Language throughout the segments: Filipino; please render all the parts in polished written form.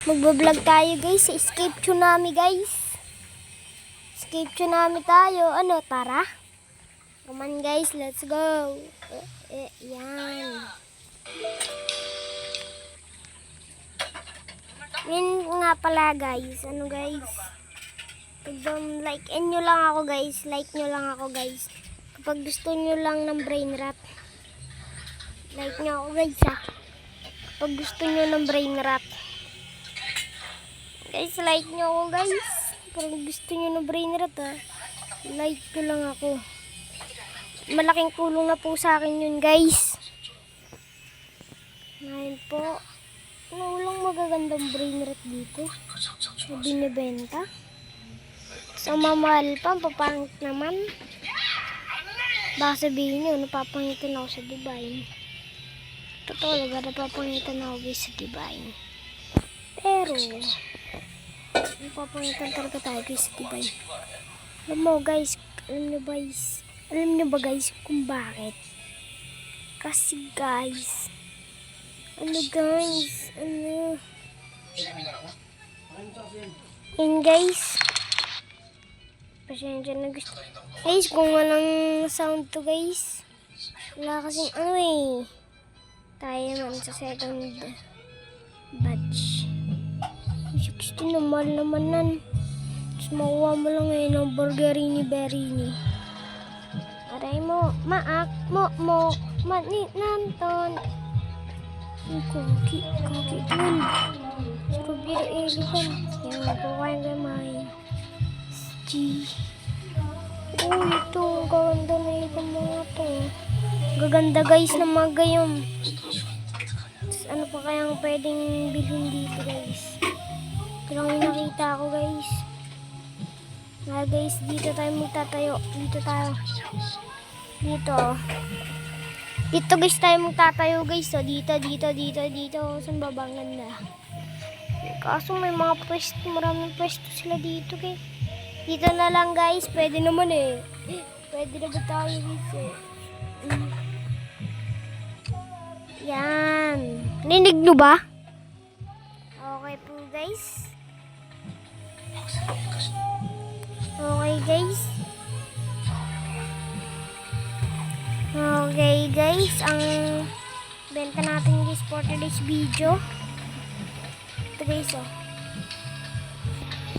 Magbablog tayo guys sa escape tsunami guys. Escape tsunami tayo. Ano, tara? Come on guys, let's go. Yan. Yun nga pala guys. Ano guys? Like nyo lang ako guys. Like nyo lang ako guys. Kapag gusto nyo lang ng brain rot. Like nyo ako guys ha. Kapag gusto nyo ng brain rot. Guys, like nyo ako guys. Parang gusto nyo ng brain rot ha. Like ko lang ako. Malaking tulong na po sa akin yun guys. Ngayon po. Ano lang magagandang brain rot dito. Na binibenta. So mamahal pa. Papangit naman. Baka sabihin nyo, napapangitan ako sa Dubai. Totoo ba, napapangitan ako guys sa Dubai. Pero napapangitan talaga tayo guys sa Dubai. Alam mo guys, alam nyo ba guys kung bakit? Kasi guys, yun guys, pasensya na guys. Guys, kung walang sound to guys, wala kasing tayo naman sa second batch. 16 na mahal naman nan. Tapos makuha mo lang ngayon ng burgerini-berini. Aray mo, maak, manit nanton. Koki dun. Sarubiro ilipan. Yan, kukain gamay. G. Oh, ito. Gaganda na itong mga to. Gaganda guys ng mga gayong. Ano pa kayang pwedeng bilhin dito guys? Pero may nakita ako guys. Guys, dito tayo magtatayo. Dito tayo. Dito guys tayo magtatayo guys. So, dito. Saan ba bang ganda? Kaso may mga pwesto. Maraming pwesto sila dito guys. Dito na lang guys. Pwede naman Pwede na ba tayo guys Yan. Ninig nyo ba? Okay po guys. Okay guys. Okay guys. Ang benta natin guys for today's video. Ito guys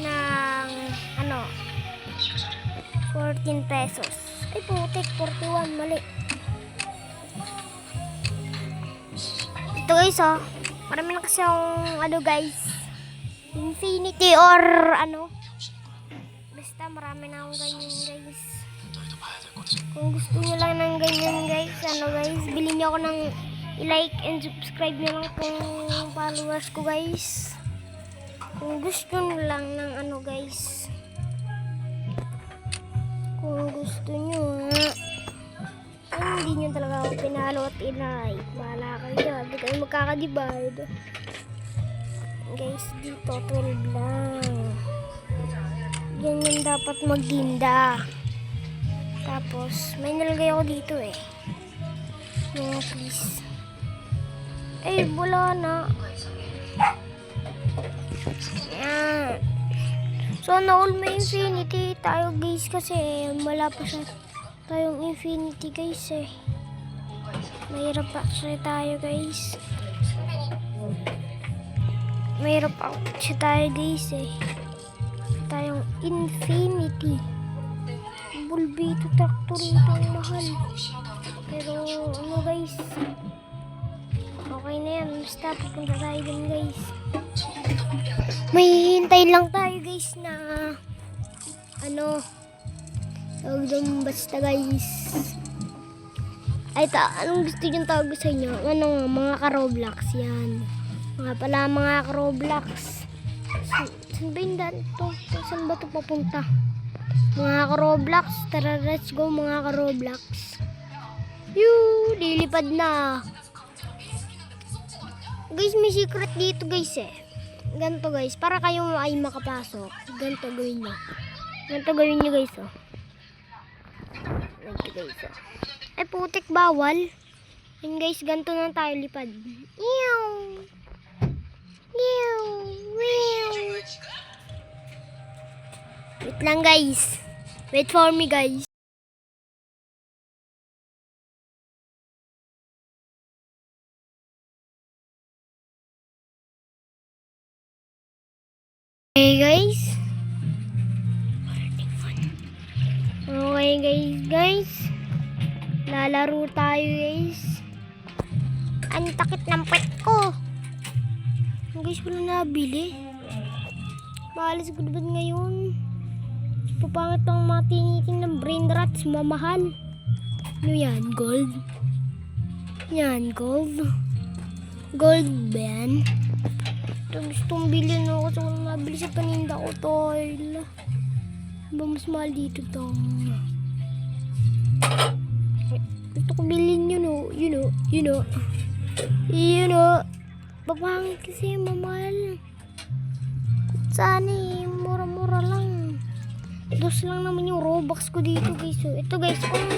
ng 14 pesos. Ay putik, 41. Mali. Ito guys marami na kasi akong guys, infinity or basta marami na akong ganyan guys. Kung gusto nyo lang ng ganyan guys, bilhin nyo ako ng i-like and subscribe nyo lang kung followers ko guys. Kung gusto nyo lang ng guys, kung gusto nyo hindi nyo talaga ako pinalo at i-like, bahala kayo, hindi kayo magkakadivide guys. Dito 12 lang, ganyan dapat magtinda. Tapos may nalagay ako dito mga please. Wala na. Yan. So na-all may infinity tayo guys, kasi wala pa siya tayong infinity guys Mahirap pa siya tayo guys. Mahirap pa siya tayo guys tayong infinity. Bulbito tractor ito ang mahal. Pero guys, okay na yan. Basta pupunta tayo dun guys. May hintay lang tayo guys na tawag dun basta guys. Anong gusto yung tawag sa inyo? Mga ka-Roblox yan. Mga pala mga ka-Roblox. Saan ba yung dito? Saan ba ito papunta? Mga ka-Roblox, tara let's go mga ka-Roblox. Lilipad na. Guys, may secret dito guys Ganito guys, para kayo ay makapasok. Ganito gawin nyo. Ganito gawin nyo guys Ganito guys Ay putik, bawal. Yan guys, ganito na tayo lipad. Ew. Wait lang guys. Wait for me guys. Okay guys. Okay guys. Lalaro tayo guys. Ang takit ng pet ko. Guys, wala nabili. Maalis ko ba ngayon? Papangit ang mga tiniting ng brain rats. Mamahal. Ano yan? Gold? Yan, gold. Gold ba yan? Ito gustong bilhin ako. So, kung nabili sa paninda ko, tol. Ba mas mahal dito to? Gusto ko bilhin yun o. Yun o. Papangit kasi mamahal. Sana eh. Mura-mura lang. Dos lang naman yung Robux ko dito guys. So, ito guys, kung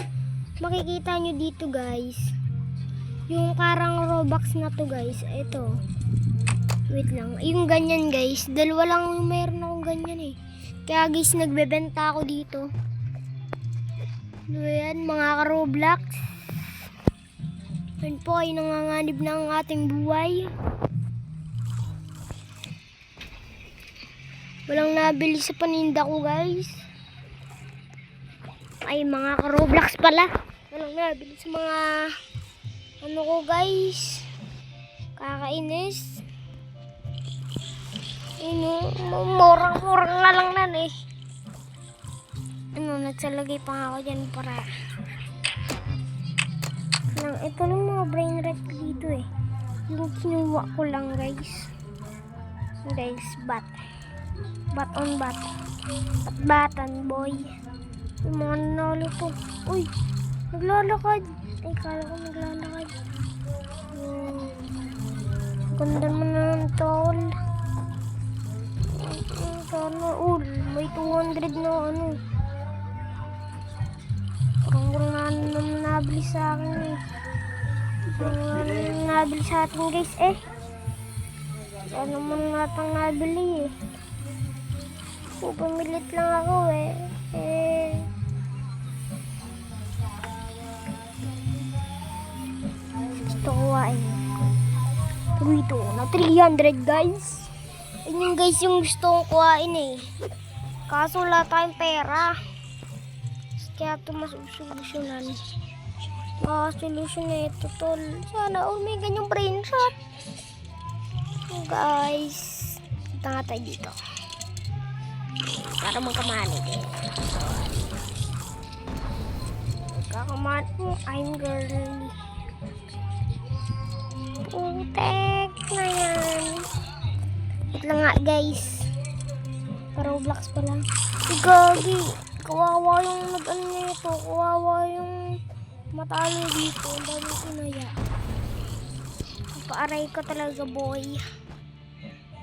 makikita nyo dito guys, yung karang Robux na to guys, ito. Wait lang. Yung ganyan guys, dalawa lang yung mayroon akong ganyan eh. Kaya guys, nagbebenta ako dito. So, yan, mga ka-Roblox. Yan po ay nanganganib na ang ating buhay. Walang nabili sa paninda ko guys. Ay, mga ka-Roblox pala. Walang nabili sa mga ano ko guys. Kakainis. Murang-murang nga lang nan eh. Nagsalagay pa ako dyan para ito lang mga brain rot dito eh. Yung kinuha ko lang guys. Guys, bat on bat. Batan boy. Yung mga nanalo to. Uy, naglalakad. Ay, kala ko naglalakad. Ganda mo na ng tol. Sana, may 200 na ano. Parang naman nabili sa akin eh. Parang nabili sa atin guys eh. Ano man natang nabili eh. Pumilit lang ako eh. Gusto kuhain. Ito na 300 guys. Yun guys yung gusto kong kuhain eh. Kaso wala tayong pera. Kaya ito mas solusyonan. Solusyon na ito tol. Sana may ganyang brain rot. Guys, punta nga tayo dito. Para magkamani din. Magkakamani mo, I'm girly. Putek na yan. Ito lang nga guys. Roblox pa lang. Si Gogi. Kawawa yung nag-ano nito. Kawawa yung matalo dito. Ang dami inaya. Paaray ko talaga boy.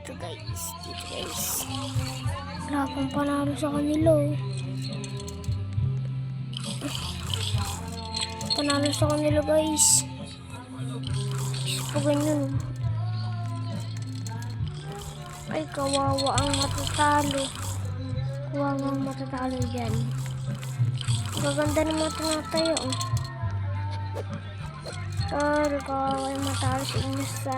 Ito guys. Dito guys. Wala pang panalo sa kanila. Panalo sa kanila guys. Gusto ko ganyan. Ay kawawa ang matatalo. Kawawa ang matatalo dyan. Gaganda naman tinatayo. Pero kawawa yung matalo sa inyo sa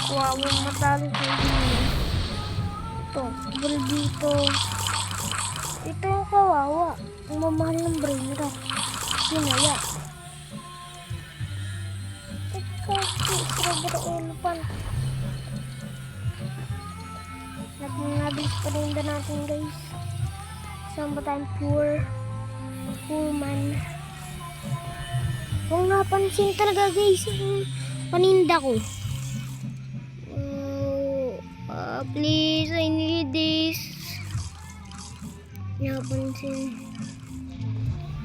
kawawa yung matalo sa inyo. Ito, bul dito. Ito yung kawawa. Ang mamahal ng brain rot. Sinaya. Strawberry elephant. Nabis pa rin na natin guys. Saan ba tayong poor man. Kung napansin talaga guys yung paninda ko. Please, I need this. Napansin.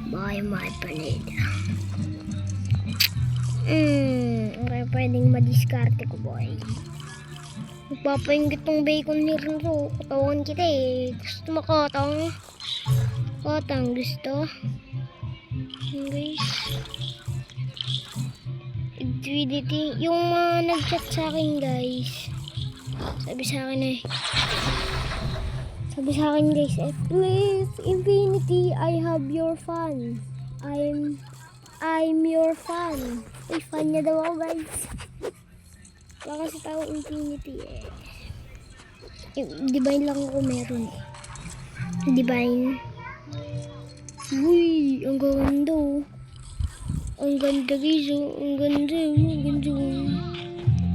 Buy my paninda. Okay, pwedeng madiskarte ko boy. Magpapaingit tong bacon here nito. Katawan kita eh. Gusto mo kotong? Kotong gusto? Guys. Activity. Yung mga nag-chat sa akin guys. Sabi sa akin eh. Sabi sa akin guys eh, please, Infinity, I have your fan. I'm your fan. Uy, fan niya daw ako guys. Wala kasi tao Infinity eh. Divine lang ako meron eh. Divine. Uy, ang ganda oh. Ang ganda guys oh. Ang ganda oh. Ang ganda oh.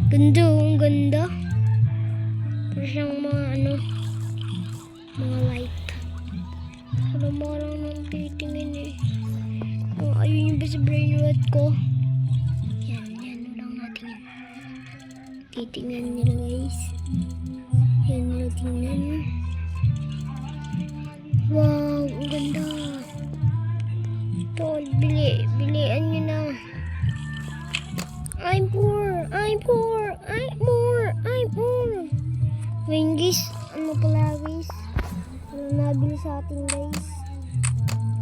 Ganda oh. Ang ganda. Para siyang mga ano. Mga light. Alam mo lang nang titingin eh. Oh, ayun yung ba sa brain rot ko. Yan lang natin yan. Titingnan nila guys. Yan nila tingnan. Wow, ang ganda. Tol, bilian nyo na. I'm poor. Ngayon guys, ano pala guys? Ano nabili sa atin guys?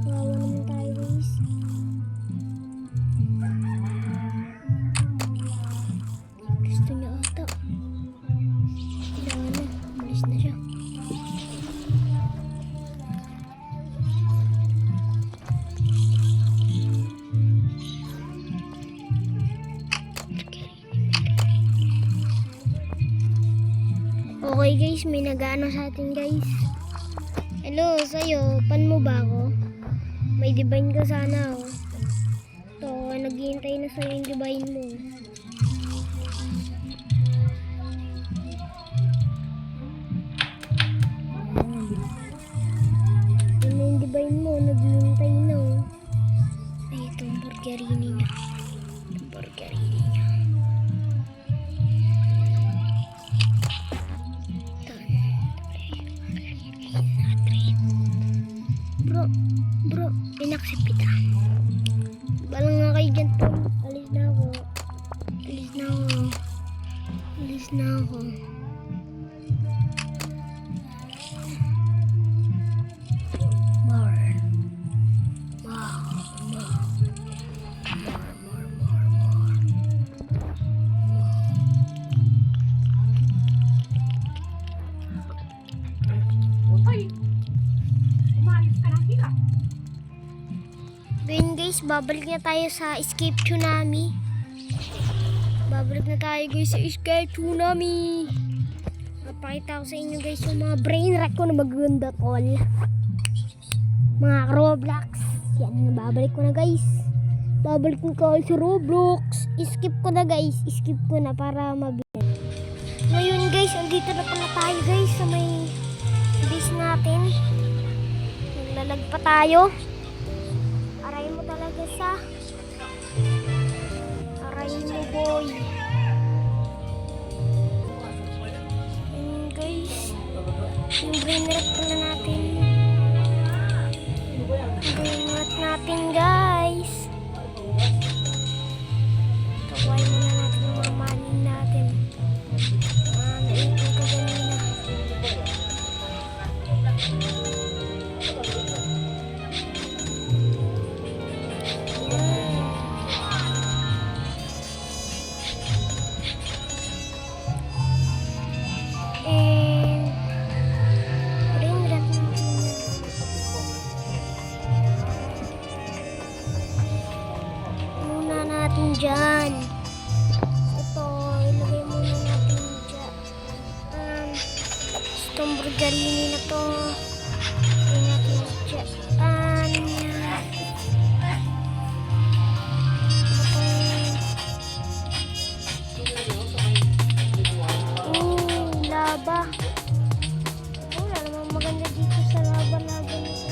Wawa naman tayo guys. Gusto niya ata. Wala na, malis na siya. Okay guys, may nag-ano sa atin guys. Hello, sa'yo, pan mo ba ako? May divine ka sana oh. Ito, naghihintay na sa'yo yung divine mo. Ano yung divine mo, naghihintay na oh. Ay, itong burgerini niya. Itong burgerini niya. Bro, pinaksip kita. Balang nga kayo dyan to. Alis na ako. More. Then guys, babalik na tayo sa Escape Tsunami. Babalik na tayo guys sa Escape Tsunami. Napakita ko sa inyo guys yung mga brain rot ko na maganda tol. Mga Roblox. Yan, babalik ko na guys. Babalik na tayo sa Roblox. Skip ko na guys. Skip ko na para mabili. Ngayon guys, andito na pala tayo guys sa may base natin. Naglalag pa tayo. Aray mo talaga sa aray mo boy. Guys, yung brain rot pala natin. Brain rot natin guys. Kakuhay muna natin yung mga manin natin. Naipin ko ganina. Dyan. Ito, ilagay muna natin dyan. Itong burgerini na to. Ilagay natin dyan. Laba. Wala namang maganda dito sa laba-laba na to.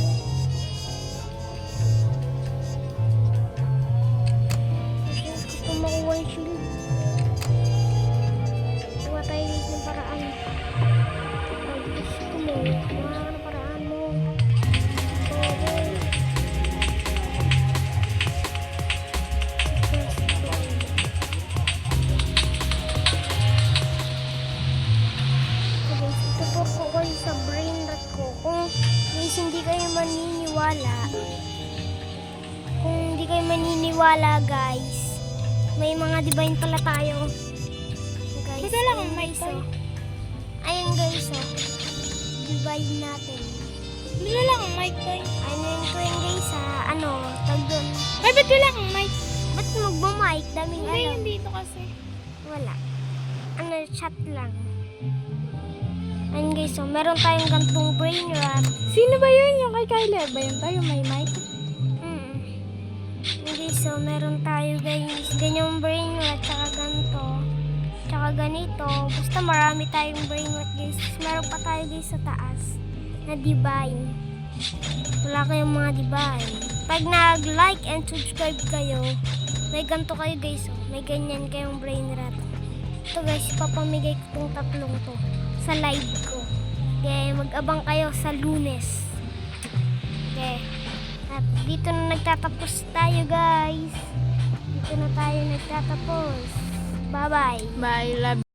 Makuha yung shield. Kuha tayo guys ng paraan. Gusto mo. Kuha ng paraan mo. Ituturo ko kayo sa brain rot ko. Kung hindi kayo maniniwala guys, may mga divine pala tayo. Guys, Teka lang, may isa. yun guys, oh. Divide natin. Wala lang ang mic ko. Ayun ko yun guys, tag doon. Ay, ba't wala kang mic? Ba't magmamic? Daming Hindi, alam. yung dito kasi. Wala. Chat lang. Ayun guys, so meron tayong gantong brain rot. Sino ba yun? Yung kay Kyler ba yun tayo? May mic? Hindi, so meron tayo guys, ganyang brain rot, tsaka ganito, tsaka ganito. Basta marami tayong brain rot guys. Meron pa tayo guys sa taas na divine. Wala kayong mga divine. Pag nag-like and subscribe kayo, may ganito kayo guys, oh. May ganyan kayong brain rot. Ito guys, papamigay ko itong tatlong to sa live ko. Okay, mag-abang kayo sa Lunes. Okay. At dito na nagtatapos tayo guys. Dito na tayo nagtatapos. Bye-bye. Bye, love.